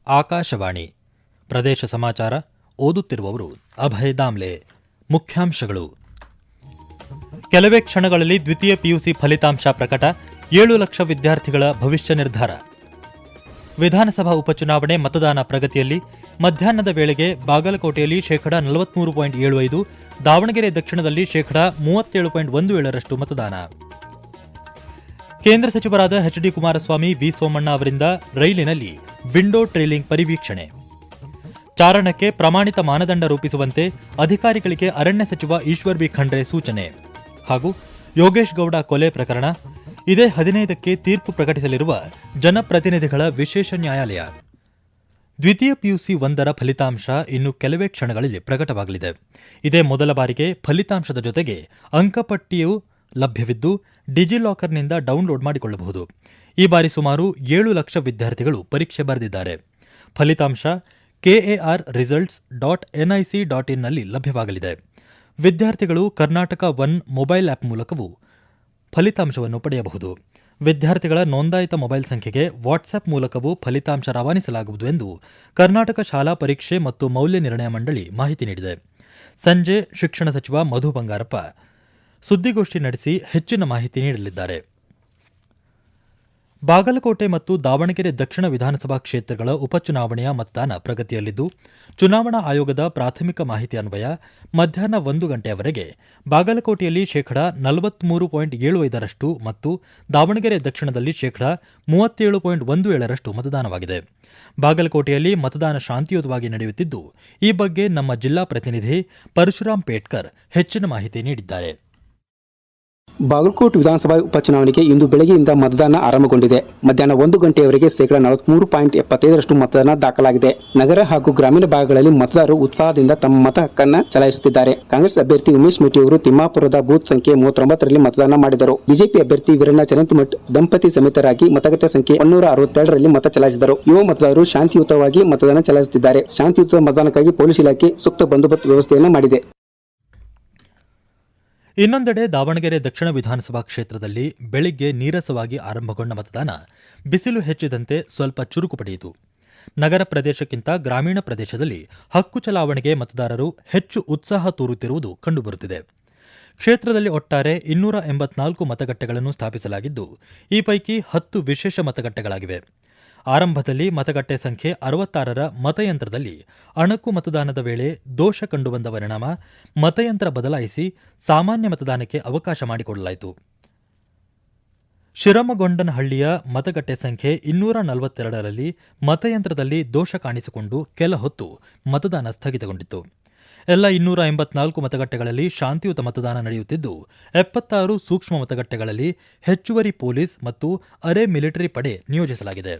ಆಕಾಶವಾಣಿ ಪ್ರದೇಶ ಸಮಾಚಾರ ಓದುತ್ತಿರುವವರು ಅಭಯ ದಾಮ್ಲೆ. ಮುಖ್ಯಾಂಶಗಳು: ಕೆಲವೇ ಕ್ಷಣಗಳಲ್ಲಿ ದ್ವಿತೀಯ ಪಿಯುಸಿ ಫಲಿತಾಂಶ ಪ್ರಕಟ, 7 ಲಕ್ಷ ವಿದ್ಯಾರ್ಥಿಗಳ ಭವಿಷ್ಯ ನಿರ್ಧಾರ. ವಿಧಾನಸಭಾ ಉಪಚುನಾವಣೆ ಮತದಾನ ಪ್ರಗತಿಯಲ್ಲಿ ಮಧ್ಯಾಹ್ನದ ವೇಳೆಗೆ ಬಾಗಲಕೋಟೆಯಲ್ಲಿ 43.75%, ದಾವಣಗೆರೆ ದಕ್ಷಿಣದಲ್ಲಿ 37.17% ಮತದಾನ. ಕೇಂದ್ರ ಸಚಿವರಾದ ಎಚ್.ಡಿ. ಕುಮಾರಸ್ವಾಮಿ, ವಿ. ಸೋಮಣ್ಣ ಅವರಿಂದ ರೈಲಿನಲ್ಲಿ ವಿಂಡೋ ಟ್ರೇಲಿಂಗ್ ಪರಿವೀಕ್ಷಣೆ. ಚಾರಣಕ್ಕೆ ಪ್ರಮಾಣಿತ ಮಾನದಂಡ ರೂಪಿಸುವಂತೆ ಅಧಿಕಾರಿಗಳಿಗೆ ಅರಣ್ಯ ಸಚಿವ ಈಶ್ವರ್ ಬಿ ಖಂಡ್ರೆ ಸೂಚನೆ. ಹಾಗೂ ಯೋಗೇಶ್ ಗೌಡ ಕೊಲೆ ಪ್ರಕರಣ, ಇದೇ 15ಕ್ಕೆ ತೀರ್ಪು ಪ್ರಕಟಿಸಲಿರುವ ಜನಪ್ರತಿನಿಧಿಗಳ ವಿಶೇಷ ನ್ಯಾಯಾಲಯ. ದ್ವಿತೀಯ ಪಿಯುಸಿ 1ರ ಫಲಿತಾಂಶ ಇನ್ನು ಕೆಲವೇ ಕ್ಷಣಗಳಲ್ಲಿ ಪ್ರಕಟವಾಗಲಿದೆ. ಇದೇ ಮೊದಲ ಬಾರಿಗೆ ಫಲಿತಾಂಶದ ಜೊತೆಗೆ ಅಂಕಪಟ್ಟಿಯೂ ಲಭ್ಯವಿದ್ದು ಡಿಜಿಲಾಕರ್ನಿಂದ ಡೌನ್ಲೋಡ್ ಮಾಡಿಕೊಳ್ಳಬಹುದು. ಈ ಬಾರಿ ಸುಮಾರು 7 ಲಕ್ಷ ವಿದ್ಯಾರ್ಥಿಗಳು ಪರೀಕ್ಷೆ ಬರೆದಿದ್ದಾರೆ. ಫಲಿತಾಂಶ KARResults.nic.in ನಲ್ಲಿ ಲಭ್ಯವಾಗಲಿದೆ. ವಿದ್ಯಾರ್ಥಿಗಳು ಕರ್ನಾಟಕ ಒನ್ ಮೊಬೈಲ್ ಆಪ್ ಮೂಲಕವೂ ಫಲಿತಾಂಶವನ್ನು ಪಡೆಯಬಹುದು. ವಿದ್ಯಾರ್ಥಿಗಳ ನೋಂದಾಯಿತ ಮೊಬೈಲ್ ಸಂಖ್ಯೆಗೆ ವಾಟ್ಸ್ಆಪ್ ಮೂಲಕವೂ ಫಲಿತಾಂಶ ರವಾನಿಸಲಾಗುವುದು ಎಂದು ಕರ್ನಾಟಕ ಶಾಲಾ ಪರೀಕ್ಷೆ ಮತ್ತು ಮೌಲ್ಯ ನಿರ್ಣಯ ಮಂಡಳಿ ಮಾಹಿತಿ ನೀಡಿದೆ. ಸಂಜೆ ಶಿಕ್ಷಣ ಸಚಿವ ಮಧು ಬಂಗಾರಪ್ಪ ಸುದ್ದಿಗೋಷ್ಠಿ ನಡೆಸಿ ಹೆಚ್ಚಿನ ಮಾಹಿತಿ ನೀಡಲಿದ್ದಾರೆ. ಬಾಗಲಕೋಟೆ ಮತ್ತು ದಾವಣಗೆರೆ ದಕ್ಷಿಣ ವಿಧಾನಸಭಾ ಕ್ಷೇತ್ರಗಳ ಉಪಚುನಾವಣೆಯ ಮತದಾನ ಪ್ರಗತಿಯಲ್ಲಿದ್ದು, ಚುನಾವಣಾ ಆಯೋಗದ ಪ್ರಾಥಮಿಕ ಮಾಹಿತಿ ಅನ್ವಯ ಮಧ್ಯಾಹ್ನ 1 ಗಂಟೆಯವರೆಗೆ ಬಾಗಲಕೋಟೆಯಲ್ಲಿ 43.75% ಮತ್ತು ದಾವಣಗೆರೆ ದಕ್ಷಿಣದಲ್ಲಿ 37.17% ಮತದಾನವಾಗಿದೆ. ಬಾಗಲಕೋಟೆಯಲ್ಲಿ ಮತದಾನ ಶಾಂತಿಯುತವಾಗಿ ನಡೆಯುತ್ತಿದ್ದು, ಈ ಬಗ್ಗೆ ನಮ್ಮ ಜಿಲ್ಲಾ ಪ್ರತಿನಿಧಿ ಪರಶುರಾಮ್ ಪೇಟ್ಕರ್ ಹೆಚ್ಚಿನ ಮಾಹಿತಿ ನೀಡಿದ್ದಾರೆ. ಬಾಗಲಕೋಟೆ ವಿಧಾನಸಭಾ ಉಪಚುನಾವಣೆಗೆ ಇಂದು ಬೆಳಗ್ಗೆಯಿಂದ ಮತದಾನ ಆರಂಭಗೊಂಡಿದೆ. ಮಧ್ಯಾಹ್ನ 1 ಗಂಟೆಯವರೆಗೆ 43.75% ಮತದಾನ ದಾಖಲಾಗಿದೆ. ನಗರ ಹಾಗೂ ಗ್ರಾಮೀಣ ಭಾಗಗಳಲ್ಲಿ ಮತದಾರರು ಉತ್ಸಾಹದಿಂದ ತಮ್ಮ ಮತ ಹಕ್ಕನ್ನು ಚಲಾಯಿಸುತ್ತಿದ್ದಾರೆ. ಕಾಂಗ್ರೆಸ್ ಅಭ್ಯರ್ಥಿ ಉಮೇಶ್ ಮೆಟ್ಟಿ ಅವರು ತಿಮ್ಮಾಪುರದ ಬೂತ್ ಸಂಖ್ಯೆ 39ರಲ್ಲಿ ಮತದಾನ ಮಾಡಿದರು. ಬಿಜೆಪಿ ಅಭ್ಯರ್ಥಿ ವೀರಣ್ಣ ಚರಂತಿಮಠ್ ದಂಪತಿ ಸಮೇತರಾಗಿ ಮತಗಟ್ಟೆ ಸಂಖ್ಯೆ 162ರಲ್ಲಿ ಮತ ಚಲಾಯಿಸಿದರು. ಯುವ ಮತದಾರರು ಶಾಂತಿಯುತವಾಗಿ ಮತದಾನ ಚಲಾಯಿಸುತ್ತಿದ್ದಾರೆ. ಶಾಂತಿಯುತ ಮತದಾನಕ್ಕಾಗಿ ಪೊಲೀಸ್ ಇಲಾಖೆ ಸೂಕ್ತ ಬಂದೋಬಸ್ತ್ ವ್ಯವಸ್ಥೆಯನ್ನು ಮಾಡಿದೆ. ಇನ್ನೊಂದೆಡೆ ದಾವಣಗೆರೆ ದಕ್ಷಿಣ ವಿಧಾನಸಭಾ ಕ್ಷೇತ್ರದಲ್ಲಿ ಬೆಳಿಗ್ಗೆ ನೀರಸವಾಗಿ ಆರಂಭಗೊಂಡ ಮತದಾನ ಬಿಸಿಲು ಹೆಚ್ಚಿದಂತೆ ಸ್ವಲ್ಪ ಚುರುಕು ಪಡೆಯಿತು. ನಗರ ಪ್ರದೇಶಕ್ಕಿಂತ ಗ್ರಾಮೀಣ ಪ್ರದೇಶದಲ್ಲಿ ಹಕ್ಕು ಚಲಾವಣೆಗೆ ಮತದಾರರು ಹೆಚ್ಚು ಉತ್ಸಾಹ ತೋರುತ್ತಿರುವುದು ಕಂಡುಬರುತ್ತಿದೆ. ಕ್ಷೇತ್ರದಲ್ಲಿ ಒಟ್ಟಾರೆ 284 ಮತಗಟ್ಟೆಗಳನ್ನು ಸ್ಥಾಪಿಸಲಾಗಿದ್ದು, ಈ ಪೈಕಿ 10 ವಿಶೇಷ ಮತಗಟ್ಟೆಗಳಾಗಿವೆ. ಆರಂಭದಲ್ಲಿ ಮತಗಟ್ಟೆ ಸಂಖ್ಯೆ 66ರ ಮತಯಂತ್ರದಲ್ಲಿ ಅಣಕು ಮತದಾನದ ವೇಳೆ ದೋಷ ಕಂಡುಬಂದ ಪರಿಣಾಮ ಮತಯಂತ್ರ ಬದಲಾಯಿಸಿ ಸಾಮಾನ್ಯ ಮತದಾನಕ್ಕೆ ಅವಕಾಶ ಮಾಡಿಕೊಡಲಾಯಿತು. ಶಿರಮಗೊಂಡನಹಳ್ಳಿಯ ಮತಗಟ್ಟೆ ಸಂಖ್ಯೆ 242ರಲ್ಲಿ ಮತಯಂತ್ರದಲ್ಲಿ ದೋಷ ಕಾಣಿಸಿಕೊಂಡು ಕೆಲ ಹೊತ್ತು ಮತದಾನ ಸ್ಥಗಿತಗೊಂಡಿತ್ತು. ಎಲ್ಲ 284 ಮತಗಟ್ಟೆಗಳಲ್ಲಿ ಶಾಂತಿಯುತ ಮತದಾನ ನಡೆಯುತ್ತಿದ್ದು, 76 ಸೂಕ್ಷ್ಮ ಮತಗಟ್ಟೆಗಳಲ್ಲಿ ಹೆಚ್ಚುವರಿ ಪೊಲೀಸ್ ಮತ್ತು ಅರೆ ಮಿಲಿಟರಿ ಪಡೆ ನಿಯೋಜಿಸಲಾಗಿದೆ.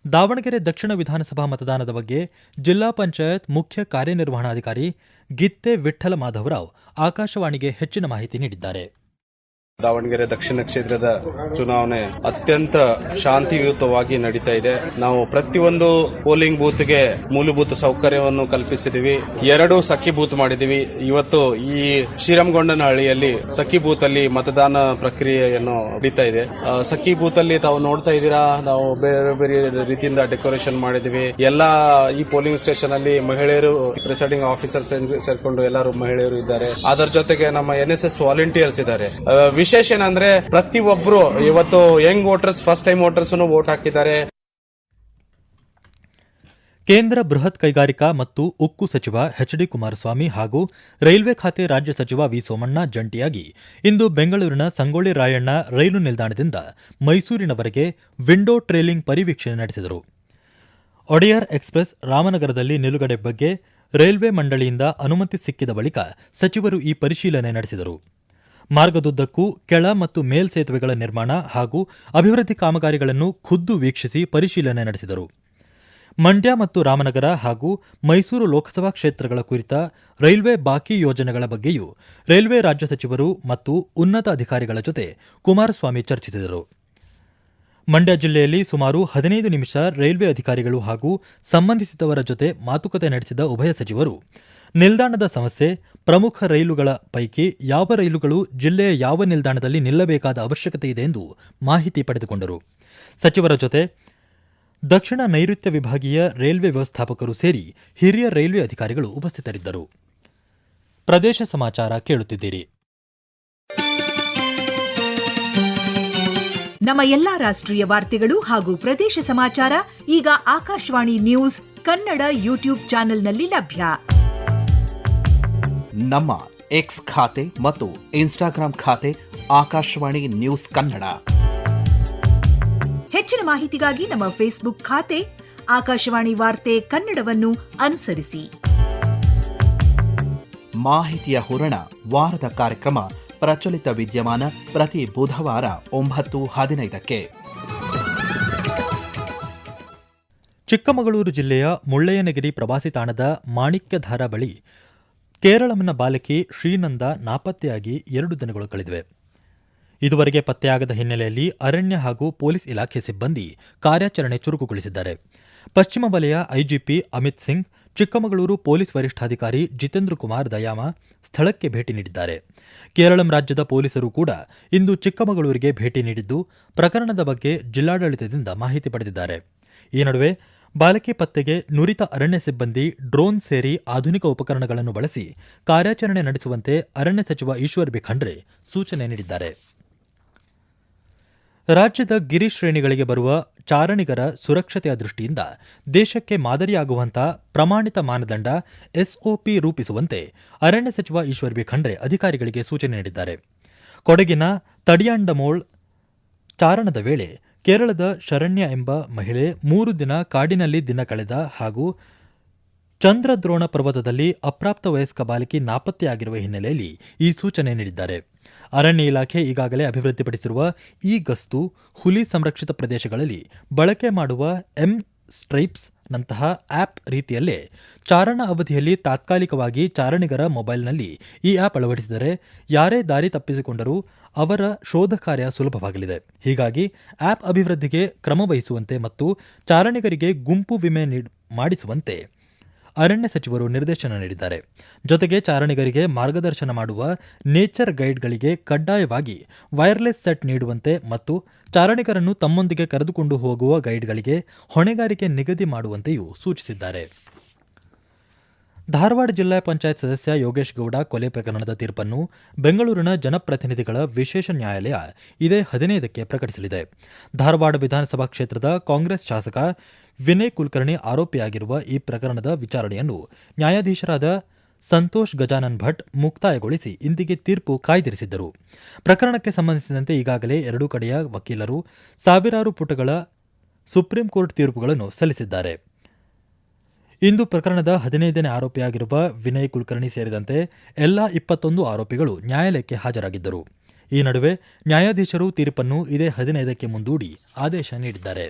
ದಾವಣಗೆರೆ ದಕ್ಷಿಣ ವಿಧಾನಸಭಾ ಮತದಾನದ ಬಗ್ಗೆ ಜಿಲ್ಲಾ ಪಂಚಾಯತ್ ಮುಖ್ಯ ಕಾರ್ಯನಿರ್ವಹಣಾಧಿಕಾರಿ ಗಿತ್ತೆ ವಿಠ್ಠಲ ಮಾಧವರಾವ್ ಆಕಾಶವಾಣಿಗೆ ಹೆಚ್ಚಿನ ಮಾಹಿತಿ ನೀಡಿದ್ದಾರೆ. ದಾವಣಗೆರೆ ದಕ್ಷಿಣ ಕ್ಷೇತ್ರದ ಚುನಾವಣೆ ಅತ್ಯಂತ ಶಾಂತಿಯುತವಾಗಿ ನಡೀತಾ ಇದೆ. ನಾವು ಪ್ರತಿಯೊಂದು ಪೋಲಿಂಗ್ ಬೂತ್ಗೆ ಮೂಲಭೂತ ಸೌಕರ್ಯವನ್ನು ಕಲ್ಪಿಸಿದೀವಿ. 2 ಸಖಿ ಬೂತ್ ಮಾಡಿದೀವಿ. ಇವತ್ತು ಈ ಶ್ರೀರಂಗೊಂಡನಹಳ್ಳಿಯಲ್ಲಿ ಸಖಿ ಬೂತ್ ಅಲ್ಲಿ ಮತದಾನ ಪ್ರಕ್ರಿಯೆಯನ್ನು ನಡೀತಾ ಇದೆ. ಸಖಿ ಬೂತ್ ಅಲ್ಲಿ ತಾವು ನೋಡ್ತಾ ಇದ್ದೀರಾ, ನಾವು ಬೇರೆ ಬೇರೆ ರೀತಿಯಿಂದ ಡೆಕೋರೇಷನ್ ಮಾಡಿದೀವಿ. ಎಲ್ಲಾ ಈ ಪೋಲಿಂಗ್ ಸ್ಟೇಷನ್ ಅಲ್ಲಿ ಮಹಿಳೆಯರು, ಪ್ರಿಸೈಡಿಂಗ್ ಆಫೀಸರ್ ಸೇರ್ಕೊಂಡು ಎಲ್ಲರೂ ಮಹಿಳೆಯರು ಇದ್ದಾರೆ. ಅದರ ಜೊತೆಗೆ ನಮ್ಮ NSS ವಾಲಂಟಿಯರ್ಸ್ ಇದ್ದಾರೆ. ವಿಶೇಷ ಏನಂದ್ರೆ ಪ್ರತಿಯೊಬ್ಬರು ಇವತ್ತು Young voters, first time voters vote ಹಾಕಿದ್ದಾರೆ. ಕೇಂದ್ರ ಬೃಹತ್ ಕೈಗಾರಿಕಾ ಮತ್ತು ಉಕ್ಕು ಸಚಿವ ಎಚ್.ಡಿ. ಕುಮಾರಸ್ವಾಮಿ ಹಾಗೂ ರೈಲ್ವೆ ಖಾತೆ ರಾಜ್ಯ ಸಚಿವ ವಿ. ಸೋಮಣ್ಣ ಜಂಟಿಯಾಗಿ ಇಂದು ಬೆಂಗಳೂರಿನ ಸಂಗೊಳ್ಳಿ ರಾಯಣ್ಣ ರೈಲು ನಿಲ್ದಾಣದಿಂದ ಮೈಸೂರಿನವರೆಗೆ ವಿಂಡೋ ಟ್ರೇಲಿಂಗ್ ಪರಿವೀಕ್ಷಣೆ ನಡೆಸಿದರು. ಒಡೆಯರ್ ಎಕ್ಸ್ಪ್ರೆಸ್ ರಾಮನಗರದಲ್ಲಿ ನಿಲುಗಡೆ ಬಗ್ಗೆ ರೈಲ್ವೆ ಮಂಡಳಿಯಿಂದ ಅನುಮತಿ ಸಿಕ್ಕಿದ ಬಳಿಕ ಸಚಿವರು ಈ ಪರಿಶೀಲನೆ ನಡೆಸಿದರು. ಮಾರ್ಗದುದ್ದಕ್ಕೂ ಕೆಳ ಮತ್ತು ಮೇಲ್ಸೇತುವೆಗಳ ನಿರ್ಮಾಣ ಹಾಗೂ ಅಭಿವೃದ್ಧಿ ಕಾಮಗಾರಿಗಳನ್ನು ಖುದ್ದು ವೀಕ್ಷಿಸಿ ಪರಿಶೀಲನೆ ನಡೆಸಿದರು. ಮಂಡ್ಯ ಮತ್ತು ರಾಮನಗರ ಹಾಗೂ ಮೈಸೂರು ಲೋಕಸಭಾ ಕ್ಷೇತ್ರಗಳ ಕುರಿತ ರೈಲ್ವೆ ಬಾಕಿ ಯೋಜನೆಗಳ ಬಗ್ಗೆಯೂ ರೈಲ್ವೆ ರಾಜ್ಯ ಸಚಿವರು ಮತ್ತು ಉನ್ನತ ಅಧಿಕಾರಿಗಳ ಜೊತೆ ಕುಮಾರಸ್ವಾಮಿ ಚರ್ಚಿಸಿದರು. ಮಂಡ್ಯ ಜಿಲ್ಲೆಯಲ್ಲಿ ಸುಮಾರು 15 ನಿಮಿಷ ರೈಲ್ವೆ ಅಧಿಕಾರಿಗಳು ಹಾಗೂ ಸಂಬಂಧಿಸಿದವರ ಜೊತೆ ಮಾತುಕತೆ ನಡೆಸಿದ ಉಭಯ ಸಚಿವರು ನಿಲ್ದಾಣದ ಸಮಸ್ಯೆ, ಪ್ರಮುಖ ರೈಲುಗಳ ಪೈಕಿ ಯಾವ ರೈಲುಗಳು ಜಿಲ್ಲೆಯ ಯಾವ ನಿಲ್ದಾಣದಲ್ಲಿ ನಿಲ್ಲಬೇಕಾದ ಅವಶ್ಯಕತೆ ಇದೆ ಎಂದು ಮಾಹಿತಿ ಪಡೆದುಕೊಂಡರು. ಸಚಿವರ ಜೊತೆ ದಕ್ಷಿಣ ನೈಋತ್ಯ ವಿಭಾಗೀಯ ರೈಲ್ವೆ ವ್ಯವಸ್ಥಾಪಕರು ಸೇರಿ ಹಿರಿಯ ರೈಲ್ವೆ ಅಧಿಕಾರಿಗಳು ಉಪಸ್ಥಿತರಿದ್ದರು. ಪ್ರದೇಶ ಸಮಾಚಾರ ಕೇಳುತ್ತಿದ್ದೀರಿ. ನಮ್ಮ ಎಲ್ಲಾ ರಾಷ್ಟ್ರೀಯ ವಾರ್ತೆಗಳು ಹಾಗೂ ಪ್ರದೇಶ ಸಮಾಚಾರ ಈಗ ಆಕಾಶವಾಣಿ ನ್ಯೂಸ್ ಕನ್ನಡ ಯೂಟ್ಯೂಬ್ ಚಾನೆಲ್ನಲ್ಲಿ ಲಭ್ಯ. ನಮ್ಮ ಎಕ್ಸ್ ಖಾತೆ ಮತ್ತು ಇನ್ಸ್ಟಾಗ್ರಾಂ ಖಾತೆ ಆಕಾಶವಾಣಿ ನ್ಯೂಸ್ ಕನ್ನಡ. ಹೆಚ್ಚಿನ ಮಾಹಿತಿಗಾಗಿ ನಮ್ಮ ಫೇಸ್ಬುಕ್ ಖಾತೆ ಆಕಾಶವಾಣಿ ವಾರ್ತೆ ಕನ್ನಡವನ್ನು ಅನುಸರಿಸಿ. ಮಾಹಿತಿಯ ಹೂರಣ ವಾರದ ಕಾರ್ಯಕ್ರಮ ಪ್ರಚಲಿತ ವಿದ್ಯಮಾನ ಪ್ರತಿ ಬುಧವಾರ 9:15. ಚಿಕ್ಕಮಗಳೂರು ಜಿಲ್ಲೆಯ ಮುಳ್ಳಯ್ಯನಗಿರಿ ಪ್ರವಾಸಿ ತಾಣದ ಮಾಣಿಕ್ಯಧಾರ ಬಳಿ ಕೇರಳಂನ ಬಾಲಕಿ ಶ್ರೀನಂದ ನಾಪತ್ತೆಯಾಗಿ 2 ದಿನಗಳು ಕಳೆದಿವೆ. ಇದುವರೆಗೆ ಪತ್ತೆಯಾಗದ ಹಿನ್ನೆಲೆಯಲ್ಲಿ ಅರಣ್ಯ ಹಾಗೂ ಪೊಲೀಸ್ ಇಲಾಖೆ ಸಿಬ್ಬಂದಿ ಕಾರ್ಯಾಚರಣೆ ಚುರುಕುಗೊಳಿಸಿದ್ದಾರೆ. ಪಶ್ಚಿಮ ವಲಯ ಐಜಿಪಿ ಅಮಿತ್ ಸಿಂಗ್, ಚಿಕ್ಕಮಗಳೂರು ಪೊಲೀಸ್ ವರಿಷ್ಠಾಧಿಕಾರಿ ಜಿತೇಂದ್ರ ಕುಮಾರ್ ದಯಾಮ ಸ್ಥಳಕ್ಕೆ ಭೇಟಿ ನೀಡಿದ್ದಾರೆ. ಕೇರಳಂ ರಾಜ್ಯದ ಪೊಲೀಸರು ಕೂಡ ಇಂದು ಚಿಕ್ಕಮಗಳೂರಿಗೆ ಭೇಟಿ ನೀಡಿದ್ದು ಪ್ರಕರಣದ ಬಗ್ಗೆ ಜಿಲ್ಲಾಡಳಿತದಿಂದ ಮಾಹಿತಿ ಪಡೆದಿದ್ದಾರೆ. ಈ ನಡುವೆ ಬಾಲಕಿ ಪತ್ತೆಗೆ ನುರಿತ ಅರಣ್ಯ ಸಿಬ್ಬಂದಿ ಡ್ರೋನ್ ಸೇರಿ ಆಧುನಿಕ ಉಪಕರಣಗಳನ್ನು ಬಳಸಿ ಕಾರ್ಯಾಚರಣೆ ನಡೆಸುವಂತೆ ಅರಣ್ಯ ಸಚಿವ ಈಶ್ವರ್ ಬಿ ಖಂಡ್ರೆ ಸೂಚನೆ ನೀಡಿದ್ದಾರೆ. ರಾಜ್ಯದ ಗಿರಿ ಶ್ರೇಣಿಗಳಿಗೆ ಬರುವ ಚಾರಣಿಗರ ಸುರಕ್ಷತೆಯ ದೃಷ್ಟಿಯಿಂದ ದೇಶಕ್ಕೆ ಮಾದರಿಯಾಗುವಂತಹ ಪ್ರಮಾಣಿತ ಮಾನದಂಡ ಎಸ್ಒಪಿ ರೂಪಿಸುವಂತೆ ಅರಣ್ಯ ಸಚಿವ ಈಶ್ವರ್ ಬಿ ಖಂಡ್ರೆ ಅಧಿಕಾರಿಗಳಿಗೆ ಸೂಚನೆ ನೀಡಿದ್ದಾರೆ. ಕೊಡಗಿನ ತಡಿಯಾಂಡಮೋಳ್ ಚಾರಣದ ವೇಳೆ ಕೇರಳದ ಶರಣ್ಯ ಎಂಬ ಮಹಿಳೆ 3 ದಿನ ಕಾಡಿನಲ್ಲಿ ದಿನ ಕಳೆದ ಹಾಗೂ ಚಂದ್ರದ್ರೋಣ ಪರ್ವತದಲ್ಲಿ ಅಪ್ರಾಪ್ತ ವಯಸ್ಕ ಬಾಲಕಿ ನಾಪತ್ತೆಯಾಗಿರುವ ಹಿನ್ನೆಲೆಯಲ್ಲಿ ಈ ಸೂಚನೆ ನೀಡಿದ್ದಾರೆ. ಅರಣ್ಯ ಇಲಾಖೆ ಈಗಾಗಲೇ ಅಭಿವೃದ್ಧಿಪಡಿಸಿರುವ ಈ ಗಸ್ತು ಹುಲಿ ಸಂರಕ್ಷಿತ ಪ್ರದೇಶಗಳಲ್ಲಿ ಬಳಕೆ ಮಾಡುವ ಸ್ಟ್ರೈಪ್ಸ್ ನಂತಹ ಆಪ್ ರೀತಿಯಲ್ಲೇ ಚಾರಣ ಅವಧಿಯಲ್ಲಿ ತಾತ್ಕಾಲಿಕವಾಗಿ ಚಾರಣಿಗರ ಮೊಬೈಲ್ನಲ್ಲಿ ಈ ಆಪ್ ಅಳವಡಿಸಿದರೆ ಯಾರೇ ದಾರಿ ತಪ್ಪಿಸಿಕೊಂಡರೂ ಅವರ ಶೋಧ ಕಾರ್ಯ ಸುಲಭವಾಗಲಿದೆ. ಹೀಗಾಗಿ ಆಪ್ ಅಭಿವೃದ್ಧಿಗೆ ಕ್ರಮ ವಹಿಸುವಂತೆ ಮತ್ತು ಚಾರಣಿಗರಿಗೆ ಗುಂಪು ವಿಮೆ ಮಾಡಿಸುವಂತೆ ಅರಣ್ಯ ಸಚಿವರು ನಿರ್ದೇಶನ ನೀಡಿದ್ದಾರೆ. ಜೊತೆಗೆ ಚಾರಣಿಗರಿಗೆ ಮಾರ್ಗದರ್ಶನ ಮಾಡುವ ನೇಚರ್ ಗೈಡ್ಗಳಿಗೆ ಕಡ್ಡಾಯವಾಗಿ ವೈರ್ಲೆಸ್ ಸೆಟ್ ನೀಡುವಂತೆ ಮತ್ತು ಚಾರಣಿಗರನ್ನು ತಮ್ಮೊಂದಿಗೆ ಕರೆದುಕೊಂಡು ಹೋಗುವ ಗೈಡ್ಗಳಿಗೆ ಹೊಣೆಗಾರಿಕೆ ನಿಗದಿ ಮಾಡುವಂತೆಯೂ ಸೂಚಿಸಿದ್ದಾರೆ. ಧಾರವಾಡ ಜಿಲ್ಲಾ ಪಂಚಾಯತ್ ಸದಸ್ಯ ಯೋಗೇಶ್ ಗೌಡ ಕೊಲೆ ಪ್ರಕರಣದ ತೀರ್ಪನ್ನು ಬೆಂಗಳೂರಿನ ಜನಪ್ರತಿನಿಧಿಗಳ ವಿಶೇಷ ನ್ಯಾಯಾಲಯ ಇದೇ 15ಕ್ಕೆ ಪ್ರಕಟಿಸಲಿದೆ. ಧಾರವಾಡ ವಿಧಾನಸಭಾ ಕ್ಷೇತ್ರದ ಕಾಂಗ್ರೆಸ್ ಶಾಸಕ ವಿನಯ್ ಕುಲಕರ್ಣಿ ಆರೋಪಿಯಾಗಿರುವ ಈ ಪ್ರಕರಣದ ವಿಚಾರಣೆಯನ್ನು ನ್ಯಾಯಾಧೀಶರಾದ ಸಂತೋಷ್ ಗಜಾನನ್ ಭಟ್ ಮುಕ್ತಾಯಗೊಳಿಸಿ ಇಂದಿಗೆ ತೀರ್ಪು ಕಾಯ್ದಿರಿಸಿದ್ದರು. ಪ್ರಕರಣಕ್ಕೆ ಸಂಬಂಧಿಸಿದಂತೆ ಈಗಾಗಲೇ ಎರಡೂ ಕಡೆಯ ವಕೀಲರು ಸಾವಿರಾರು ಪುಟಗಳ ಸುಪ್ರೀಂ ಕೋರ್ಟ್ ತೀರ್ಪುಗಳನ್ನು ಸಲ್ಲಿಸಿದ್ದಾರೆ. ಇಂದು ಪ್ರಕರಣದ 15ನೇ ಆರೋಪಿಯಾಗಿರುವ ವಿನಯ್ ಕುಲಕರ್ಣಿ ಸೇರಿದಂತೆ ಎಲ್ಲಾ 21 ಆರೋಪಿಗಳು ನ್ಯಾಯಾಲಯಕ್ಕೆ ಹಾಜರಾಗಿದ್ದರು. ಈ ನಡುವೆ ನ್ಯಾಯಾಧೀಶರು ತೀರ್ಪನ್ನು ಇದೇ 15ಕ್ಕೆ ಮುಂದೂಡಿ ಆದೇಶ ನೀಡಿದ್ದಾರೆ.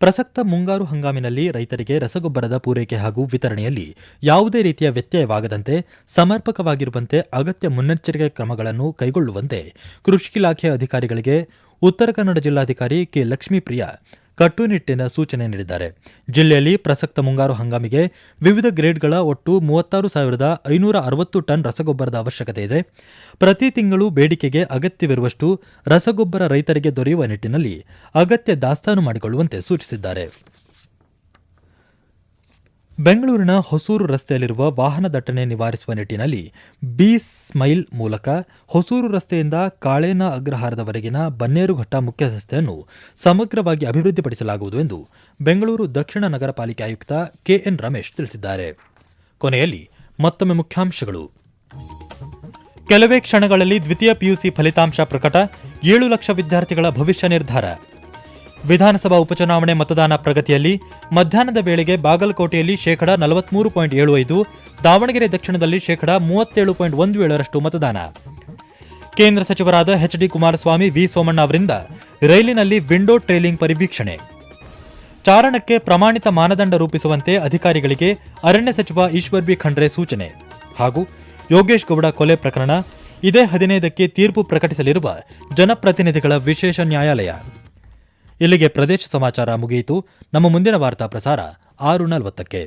ಪ್ರಸಕ್ತ ಮುಂಗಾರು ಹಂಗಾಮಿನಲ್ಲಿ ರೈತರಿಗೆ ರಸಗೊಬ್ಬರದ ಪೂರೈಕೆ ಹಾಗೂ ವಿತರಣೆಯಲ್ಲಿ ಯಾವುದೇ ರೀತಿಯ ವ್ಯತ್ಯಯವಾಗದಂತೆ ಸಮರ್ಪಕವಾಗಿರುವಂತೆ ಅಗತ್ಯ ಮುನ್ನೆಚ್ಚರಿಕೆ ಕ್ರಮಗಳನ್ನು ಕೈಗೊಳ್ಳುವಂತೆ ಕೃಷಿ ಇಲಾಖೆ ಅಧಿಕಾರಿಗಳಿಗೆ ಉತ್ತರ ಕನ್ನಡ ಜಿಲ್ಲಾಧಿಕಾರಿ ಕೆ ಲಕ್ಷ್ಮೀಪ್ರಿಯ ಕಟ್ಟುನಿಟ್ಟಿನ ಸೂಚನೆ ನೀಡಿದ್ದಾರೆ. ಜಿಲ್ಲೆಯಲ್ಲಿ ಪ್ರಸಕ್ತ ಮುಂಗಾರು ಹಂಗಾಮಿಗೆ ವಿವಿಧ ಗ್ರೇಡ್ಗಳ ಒಟ್ಟು 36,560 ಟನ್ ರಸಗೊಬ್ಬರದ ಅವಶ್ಯಕತೆ ಇದೆ. ಪ್ರತಿ ತಿಂಗಳು ಬೇಡಿಕೆಗೆ ಅಗತ್ಯವಿರುವಷ್ಟು ರಸಗೊಬ್ಬರ ರೈತರಿಗೆ ದೊರೆಯುವ ನಿಟ್ಟಿನಲ್ಲಿ ಅಗತ್ಯ ದಾಸ್ತಾನು ಮಾಡಿಕೊಳ್ಳುವಂತೆ ಸೂಚಿಸಿದ್ದಾರೆ. ಬೆಂಗಳೂರಿನ ಹೊಸೂರು ರಸ್ತೆಯಲ್ಲಿರುವ ವಾಹನ ದಟ್ಟಣೆ ನಿವಾರಿಸುವ ನಿಟ್ಟಿನಲ್ಲಿ ಬಿ ಸ್ಮೈಲ್ ಮೂಲಕ ಹೊಸೂರು ರಸ್ತೆಯಿಂದ ಕಾಳೇನ ಅಗ್ರಹಾರದವರೆಗಿನ ಬನ್ನೇರುಘಟ್ಟ ಮುಖ್ಯ ರಸ್ತೆಯನ್ನು ಸಮಗ್ರವಾಗಿ ಅಭಿವೃದ್ಧಿಪಡಿಸಲಾಗುವುದು ಎಂದು ಬೆಂಗಳೂರು ದಕ್ಷಿಣ ನಗರ ಪಾಲಿಕೆ ಆಯುಕ್ತ ಕೆಎನ್ ರಮೇಶ್ ತಿಳಿಸಿದ್ದಾರೆ. ಕೊನೆಯಲ್ಲಿ ಮತ್ತೊಮ್ಮೆ ಮುಖ್ಯಾಂಶಗಳು. ಕೆಲವೇ ಕ್ಷಣಗಳಲ್ಲಿ ದ್ವಿತೀಯ ಪಿಯುಸಿ ಫಲಿತಾಂಶ ಪ್ರಕಟ, 7 ಲಕ್ಷ ವಿದ್ಯಾರ್ಥಿಗಳ ಭವಿಷ್ಯ ನಿರ್ಧಾರ. ವಿಧಾನಸಭಾ ಉಪಚುನಾವಣೆ ಮತದಾನ ಪ್ರಗತಿಯಲ್ಲಿ ಮಧ್ಯಾಹ್ನದ ವೇಳೆಗೆ ಬಾಗಲಕೋಟೆಯಲ್ಲಿ 43.75%, ದಾವಣಗೆರೆ ದಕ್ಷಿಣದಲ್ಲಿ 37.17% ಮತದಾನ. ಕೇಂದ್ರ ಸಚಿವರಾದ ಎಚ್.ಡಿ. ಕುಮಾರಸ್ವಾಮಿ, ವಿ. ಸೋಮಣ್ಣ ಅವರಿಂದ ರೈಲಿನಲ್ಲಿ ವಿಂಡೋ ಟ್ರೇಲಿಂಗ್ ಪರಿವೀಕ್ಷಣೆ. ಚಾರಣಕ್ಕೆ ಪ್ರಮಾಣಿತ ಮಾನದಂಡ ರೂಪಿಸುವಂತೆ ಅಧಿಕಾರಿಗಳಿಗೆ ಅರಣ್ಯ ಸಚಿವ ಈಶ್ವರ್ ಬಿ ಖಂಡ್ರೆ ಸೂಚನೆ. ಹಾಗೂ ಯೋಗೇಶ್ ಗೌಡ ಕೊಲೆ ಪ್ರಕರಣ ಇದೇ 15ಕ್ಕೆ ತೀರ್ಪು ಪ್ರಕಟಿಸಲಿರುವ ಜನಪ್ರತಿನಿಧಿಗಳ ವಿಶೇಷ ನ್ಯಾಯಾಲಯ. ಇಲ್ಲಿಗೆ ಪ್ರದೇಶ ಸಮಾಚಾರ ಮುಗಿಯಿತು. ನಮ್ಮ ಮುಂದಿನ ವಾರ್ತಾ ಪ್ರಸಾರ 6:40ಕ್ಕೆ.